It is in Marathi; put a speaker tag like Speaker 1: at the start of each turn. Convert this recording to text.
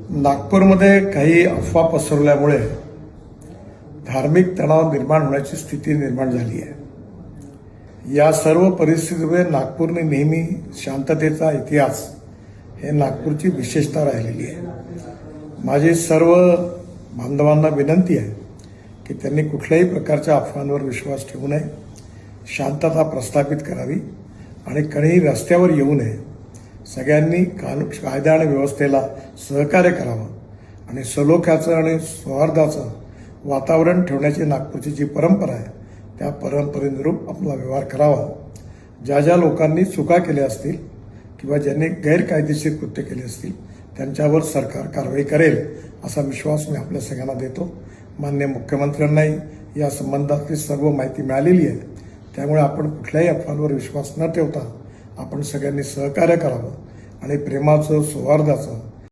Speaker 1: नागपूरमध्ये काही अफवा पसरवल्यामुळे धार्मिक तणाव निर्माण होण्याची स्थिती निर्माण झाली आहे। या सर्व परिस्थितीमुळे नागपूरने नेहमी शांततेचा इतिहास हे नागपूरची विशेषता राहिलेली आहे। माझी सर्व बांधवांना विनंती आहे की त्यांनी कुठल्याही प्रकारच्या अफवांवर विश्वास ठेवू नये, शांतता प्रस्थापित करावी आणि कोणीही रस्त्यावर येऊ नये। सगळ्यांनी कायदा आणि व्यवस्थेला सहकार्य करावं आणि सलोख्याचं आणि सौहार्दाचं वातावरण ठेवण्याची नागपूरची जी परंपरा आहे त्या परंपरेनुरूप आपला व्यवहार करावा। ज्या ज्या लोकांनी चुका केल्या असतील किंवा ज्यांनी गैरकायदेशीर कृत्य केले असतील त्यांच्यावर सरकार कारवाई करेल असा विश्वास मी आपल्या सगळ्यांना देतो। माननीय मुख्यमंत्र्यांनाही या संबंधातली सर्व माहिती मिळालेली आहे, त्यामुळे आपण कुठल्याही अफवांवर विश्वास न ठेवता आपण सगळ्यांनी सहकार्य करावं आणि प्रेमाचं, सौहार्दाचं